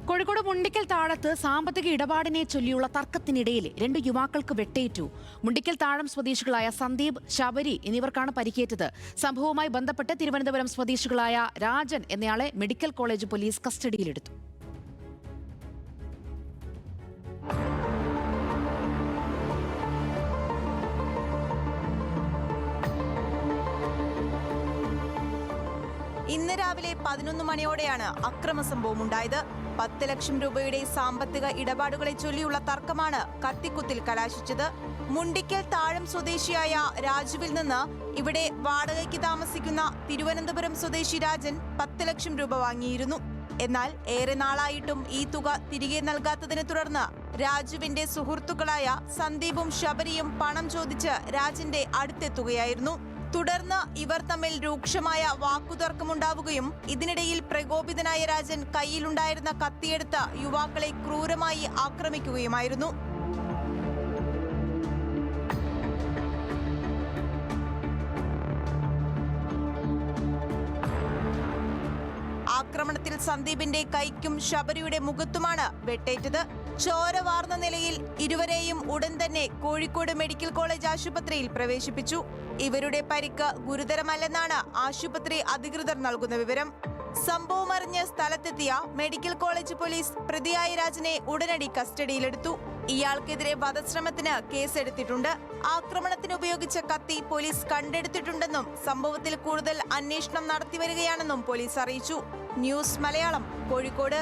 കോഴിക്കോട് മുണ്ടിക്കൽ താഴത്ത് സാമ്പത്തിക ഇടപാടിനെ ചൊല്ലിയുള്ള തർക്കത്തിനിടയിൽ 2 യുവാക്കൾക്ക് വെട്ടേറ്റു. മുണ്ടിക്കൽ താഴം സ്വദേശികളായ സന്ദീപ്, ശബരി എന്നിവർക്കാണ് പരിക്കേറ്റത്. സംഭവവുമായി ബന്ധപ്പെട്ട് തിരുവനന്തപുരം സ്വദേശികളായ രാജൻ എന്നയാളെ മെഡിക്കൽ കോളേജ് പോലീസ് കസ്റ്റഡിയിലെടുത്തു. ഇന്ന് രാവിലെ 11 മണിയോടെയാണ് അക്രമ സംഭവം ഉണ്ടായത്. 10 ലക്ഷം രൂപയുടെ സാമ്പത്തിക ഇടപാടുകളെ ചൊല്ലിയുള്ള തർക്കമാണ് കത്തിക്കുത്തിൽ കലാശിച്ചത്. മുണ്ടിക്കൽ താഴം സ്വദേശിയായ രാജുവിൽ നിന്ന് ഇവിടെ വാടകയ്ക്ക് താമസിക്കുന്ന തിരുവനന്തപുരം സ്വദേശി രാജൻ 10 ലക്ഷം രൂപ വാങ്ങിയിരുന്നു. എന്നാൽ ഏറെ നാളായിട്ടും ഈ തുക തിരികെ നൽകാത്തതിനെ തുടർന്ന് രാജുവിന്റെ സുഹൃത്തുക്കളായ സന്ദീപും ശബരിയും പണം ചോദിച്ച് രാജന്റെ അടുത്തെത്തുകയായിരുന്നു. തുടർന്ന് ഇവർ തമ്മിൽ രൂക്ഷമായ വാക്കുതർക്കമുണ്ടാവുകയും ഇതിനിടയിൽ പ്രകോപിതനായ രാജൻ കയ്യിലുണ്ടായിരുന്ന കത്തിയെടുത്ത് യുവാക്കളെ ക്രൂരമായി ആക്രമിക്കുകയുമായിരുന്നു. ആക്രമണത്തിൽ സന്ദീപിന്റെ കൈക്കും ശബരിയുടെ മുഖത്തുമാണ് വെട്ടേറ്റത്. ചോര വാർന്ന നിലയിൽ ഇരുവരെയും ഉടൻ തന്നെ കോഴിക്കോട് മെഡിക്കൽ കോളേജ് ആശുപത്രിയിൽ പ്രവേശിപ്പിച്ചു. ഇവരുടെ പരിക്ക് ഗുരുതരമല്ലെന്നാണ് ആശുപത്രി അധികൃതർ നൽകുന്ന വിവരം. സംഭവമറിഞ്ഞ് സ്ഥലത്തെത്തിയ മെഡിക്കൽ കോളേജ് പോലീസ് പ്രതിയായ രാജനെ ഉടനടി കസ്റ്റഡിയിലെടുത്തു. ഇയാൾക്കെതിരെ വധശ്രമത്തിന് കേസെടുത്തിട്ടുണ്ട്. ആക്രമണത്തിന് ഉപയോഗിച്ച കത്തി പോലീസ് കണ്ടെടുത്തിട്ടുണ്ടെന്നും സംഭവത്തിൽ കൂടുതൽ അന്വേഷണം നടത്തിവരികയാണെന്നും പോലീസ് അറിയിച്ചു. ന്യൂസ് മലയാളം, കോഴിക്കോട്.